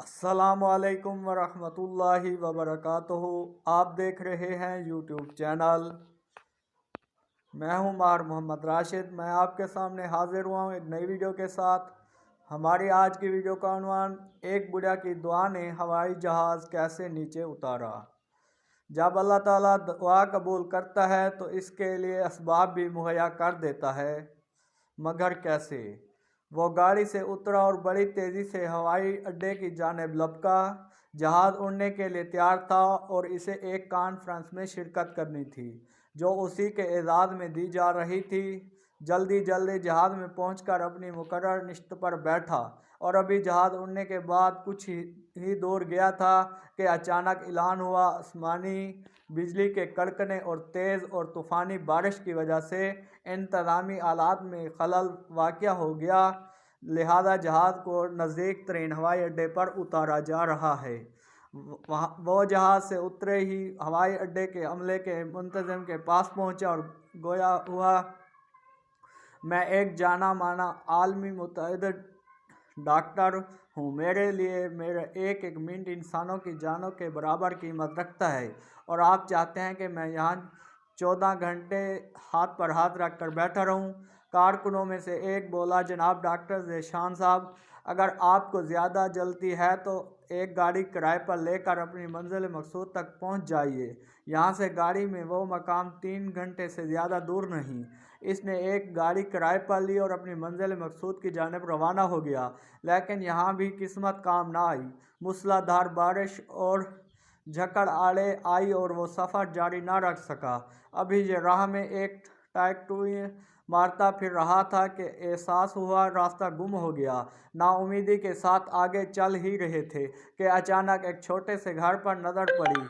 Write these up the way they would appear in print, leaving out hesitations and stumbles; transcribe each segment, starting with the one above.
अस्सलामुअलैकुम वरहमतुल्लाहि वबरकातुहू। आप देख रहे हैं यूट्यूब चैनल। मैं हूं मार मोहम्मद राशिद। मैं आपके सामने हाजिर हुआ हूं एक नई वीडियो के साथ। हमारी आज की वीडियो का उन्वान, एक बुढ़िया की दुआ ने हवाई जहाज़ कैसे नीचे उतारा। जब अल्लाह ताला दुआ कबूल करता है तो इसके लिए असबाब भी मुहैया कर देता है, मगर कैसे। वो गाड़ी से उतरा और बड़ी तेज़ी से हवाई अड्डे की जानिब लपका। जहाज़ उड़ने के लिए तैयार था और इसे एक कॉन्फ्रेंस में शिरकत करनी थी जो उसी के एजाज़ में दी जा रही थी। जल्दी जल्दी जहाज़ में पहुंचकर अपनी मुकर्रर निश्त पर बैठा और अभी जहाज़ उड़ने के बाद कुछ ही दूर गया था कि अचानक ऐलान हुआ, आसमानी बिजली के कड़कने और तेज़ और तूफ़ानी बारिश की वजह से इंतज़ामी आलात में खलल वाक़या हो गया, लिहाजा जहाज़ को नज़दीक तरीन हवाई अड्डे पर उतारा जा रहा है। वहाँ वो जहाज़ से उतरे ही हवाई अड्डे के अमले के मुंतज़िम के पास पहुँचा और गोया हुआ, मैं एक जाना माना आलमी मुतअद्दिद डॉक्टर हूँ। मेरे लिए मेरा एक एक मिनट इंसानों की जानों के बराबर कीमत रखता है और आप चाहते हैं कि मैं यहाँ 14 घंटे हाथ पर हाथ रख कर बैठा रहूँ। कारकुनों में से एक बोला, जनाब डॉक्टर ज़ेशान साहब, अगर आपको ज़्यादा जल्दी है तो एक गाड़ी किराए पर लेकर अपनी मंजिल मकसूद तक पहुंच जाइए। यहाँ से गाड़ी में वो मकाम 3 घंटे से ज़्यादा दूर नहीं। इसने एक गाड़ी किराए पर ली और अपनी मंजिल मकसूद की जानिब रवाना हो गया, लेकिन यहाँ भी किस्मत काम ना आई। मूसलाधार बारिश और झकड़ आड़े आई और वो सफ़र जारी ना रख सका। अभी ये राह में एक टैक्सी मारता फिर रहा था कि एहसास हुआ रास्ता गुम हो गया। नाउमीदी के साथ आगे चल ही रहे थे कि अचानक एक छोटे से घर पर नज़र पड़ी।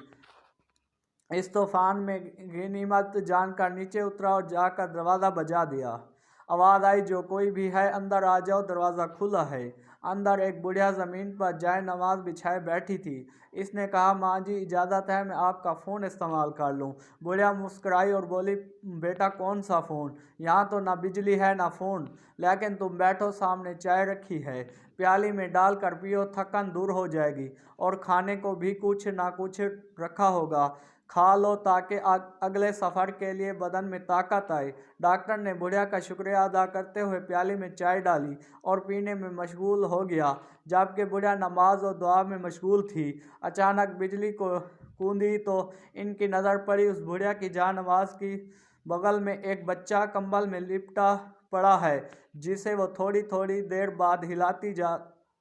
इस तूफान में गनीमत जानकर नीचे उतरा और जाकर दरवाज़ा बजा दिया। आवाज़ आई, जो कोई भी है अंदर आ जाओ, दरवाज़ा खुला है। अंदर एक बुढ़िया ज़मीन पर जाए नमाज बिछाए बैठी थी। इसने कहा, माँ जी इजाज़त है मैं आपका फ़ोन इस्तेमाल कर लूँ। बुढ़िया मुस्कुराई और बोली, बेटा कौन सा फ़ोन, यहाँ तो ना बिजली है ना फ़ोन, लेकिन तुम बैठो, सामने चाय रखी है, प्याली में डाल कर पियो, थकन दूर हो जाएगी, और खाने को भी कुछ ना कुछ रखा होगा, खा लो ताकि अगले सफ़र के लिए बदन में ताकत आए। डॉक्टर ने बुढ़िया का शुक्रिया अदा करते हुए प्याली में चाय डाली और पीने में मशगूल हो गया। जबकि बुढ़िया नमाज और दुआ में मशगूल थी, अचानक बिजली को कूदी तो इनकी नज़र पड़ी उस बुढ़िया की जाननवाज की बगल में एक बच्चा कंबल में लिपटा पड़ा है, जिसे वो थोड़ी थोड़ी देर बाद हिलाती जा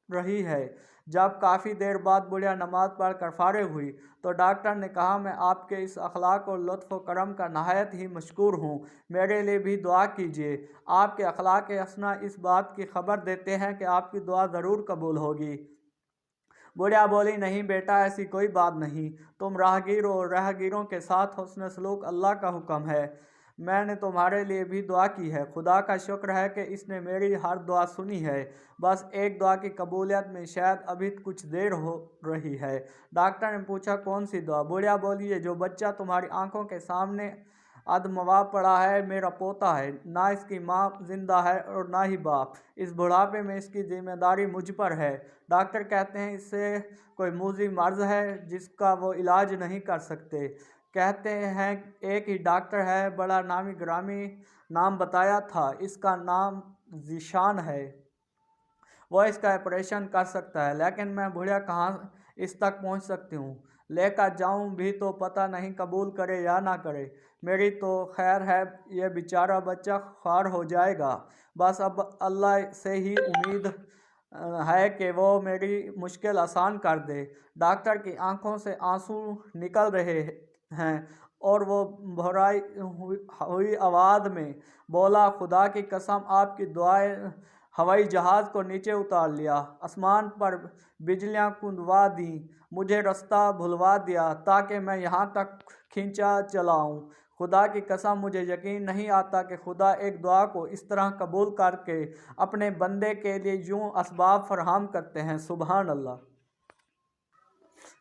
रही है। जब काफ़ी देर बाद बुढ़िया नमाज पढ़ कर फारिग हुई तो डॉक्टर ने कहा, मैं आपके इस अखलाक और लुत्फ़ व करम का नहायत ही मशकूर हूँ, मेरे लिए भी दुआ कीजिए। आपके अखलाक हसना इस बात की खबर देते हैं कि आपकी दुआ ज़रूर कबूल होगी। बुढ़िया बोली, नहीं बेटा, ऐसी कोई बात नहीं, तुम राहगीर और राहगीरों के साथ हुस्न सलूक अल्लाह का हुक्म है। मैंने तुम्हारे लिए भी दुआ की है, खुदा का शुक्र है कि इसने मेरी हर दुआ सुनी है। बस एक दुआ की कबूलियत में शायद अभी कुछ देर हो रही है। डॉक्टर ने पूछा, कौन सी दुआ। बुढ़िया बोली, ये जो बच्चा तुम्हारी आंखों के सामने अधमवा पड़ा है मेरा पोता है, ना इसकी माँ जिंदा है और ना ही बाप। इस बुढ़ापे में इसकी जिम्मेदारी मुझ पर है। डॉक्टर कहते हैं इससे कोई मूजी मर्ज है जिसका वो इलाज नहीं कर सकते। कहते हैं एक ही डॉक्टर है, बड़ा नामी ग्रामी, नाम बताया था, इसका नाम जीशान है, वो इसका ऑपरेशन कर सकता है। लेकिन मैं बुढ़िया कहाँ इस तक पहुँच सकती हूँ, लेकर जाऊँ भी तो पता नहीं कबूल करे या ना करे। मेरी तो खैर है, ये बेचारा बच्चा ख्वार हो जाएगा। बस अब अल्लाह से ही उम्मीद है कि वो मेरी मुश्किल आसान कर दे। डॉक्टर की आंखों से आंसू निकल रहे हैं और वो भराई हुई आवाज़ में बोला, खुदा की कसम आपकी दुआएं हवाई जहाज़ को नीचे उतार लिया, आसमान पर बिजलियां कुंदवा दी, मुझे रास्ता भुलवा दिया ताकि मैं यहाँ तक खींचा चलाऊँ। खुदा की कसम मुझे यकीन नहीं आता कि खुदा एक दुआ को इस तरह कबूल करके अपने बंदे के लिए यूं असबाब फराहम करते हैं। सुबहान अल्लाह।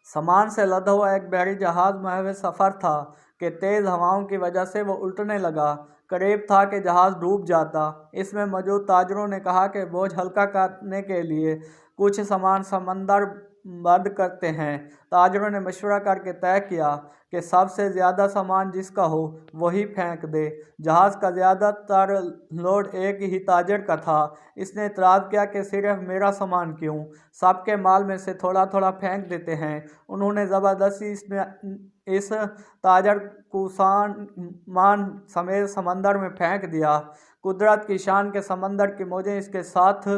सामान से लदा हुआ एक बहरी जहाज़ महव सफ़र था कि तेज़ हवाओं की वजह से वो उल्टने लगा। करीब था कि जहाज़ डूब जाता। इसमें मौजूद ताजरों ने कहा कि बोझ हल्का करने के लिए कुछ सामान समंदर बंद करते हैं। ताजरों ने मशवरा करके तय किया कि सबसे ज़्यादा सामान जिसका हो वही फेंक दे। जहाज़ का ज़्यादातर लोड एक ही ताजर का था। इसने इतराज़ किया कि सिर्फ मेरा सामान क्यों, सबके माल में से थोड़ा थोड़ा फेंक देते हैं। उन्होंने ज़बरदस्ती इस ताजर को सामान समेत समंदर में फेंक दिया। कुदरत की शान के समंदर की मौजें इसके साथ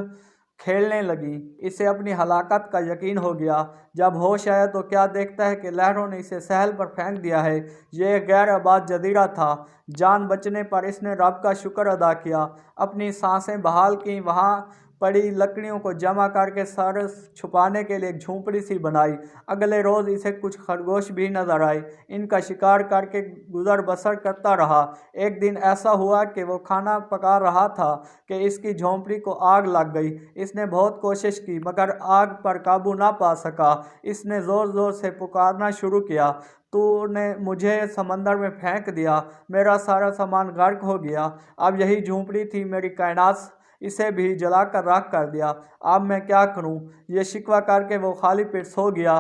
खेलने लगी। इसे अपनी हलाकत का यकीन हो गया। जब होश आया तो क्या देखता है कि लहरों ने इसे सहल पर फेंक दिया है। यह एक गैर आबाद जजीरा था। जान बचने पर इसने रब का शुक्र अदा किया, अपनी सांसें बहाल की, वहाँ पड़ी लकड़ियों को जमा करके सर छुपाने के लिए एक झोंपड़ी सी बनाई। अगले रोज़ इसे कुछ खरगोश भी नजर आए। इनका शिकार करके गुजर बसर करता रहा। एक दिन ऐसा हुआ कि वो खाना पका रहा था कि इसकी झोंपड़ी को आग लग गई। इसने बहुत कोशिश की मगर आग पर काबू ना पा सका। इसने ज़ोर ज़ोर से पुकारना शुरू किया, तूने मुझे समंदर में फेंक दिया, मेरा सारा सामान गर्क हो गया। अब यही झोंपड़ी थी मेरी कायनात, इसे भी जलाकर राख कर दिया। अब मैं क्या करूं? ये शिकवा करके वो खाली पेट सो गया।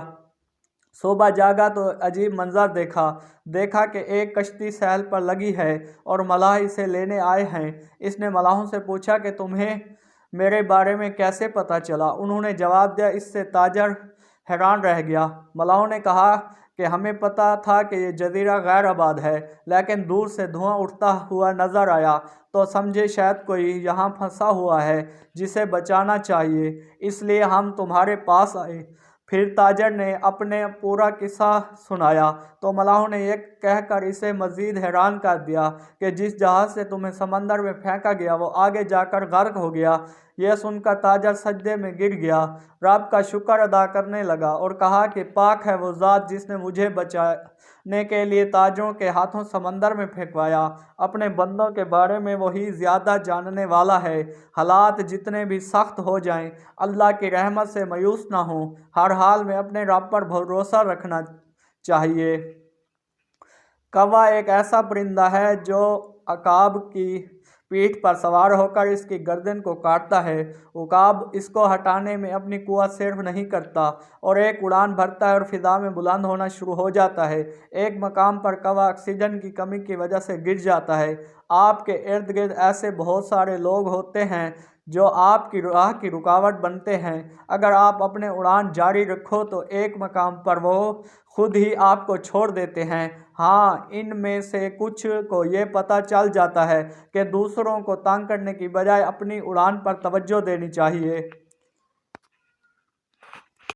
सुबह जागा तो अजीब मंजर देखा कि एक कश्ती सहल पर लगी है और मलाह इसे लेने आए हैं। इसने मलाहों से पूछा कि तुम्हें मेरे बारे में कैसे पता चला? उन्होंने जवाब दिया। इससे ताजर हैरान रह गया। मलाहों ने कहा कि हमें पता था कि ये जजीरा गैर आबाद है, लेकिन दूर से धुआं उठता हुआ नजर आया तो समझे शायद कोई यहाँ फंसा हुआ है जिसे बचाना चाहिए, इसलिए हम तुम्हारे पास आए। फिर ताजर ने अपने पूरा किस्सा सुनाया तो मलाहों ने यह कहकर इसे मज़ीद हैरान कर दिया कि जिस जहाज़ से तुम्हें समंदर में फेंका गया वो आगे जाकर गर्क हो गया। यह सुनकर ताजर सजदे में गिर गया, रब का शुक्र अदा करने लगा और कहा कि पाक है वो ज़ात जिसने मुझे बचाने के लिए ताजरों के हाथों समंदर में फेंकवाया। अपने बंदों के बारे में वही ज़्यादा जानने वाला है। हालात जितने भी सख्त हो जाएं, अल्लाह की रहमत से मायूस ना हो। हर हाल में अपने रब पर भरोसा रखना चाहिए। कौवा एक ऐसा परिंदा है जो अकाब की पीठ पर सवार होकर इसकी गर्दन को काटता है। उकाब इसको हटाने में अपनी कुव्वत सिर्फ नहीं करता और एक उड़ान भरता है और फिजा में बुलंद होना शुरू हो जाता है। एक मकाम पर कौवा ऑक्सीजन की कमी की वजह से गिर जाता है। आपके इर्द गिर्द ऐसे बहुत सारे लोग होते हैं जो आपकी राह की रुकावट बनते हैं। अगर आप अपने उड़ान जारी रखो तो एक मकाम पर वो खुद ही आपको छोड़ देते हैं। हाँ, इनमें से कुछ को ये पता चल जाता है कि दूसरों को तंग करने की बजाय अपनी उड़ान पर तवज्जो देनी चाहिए।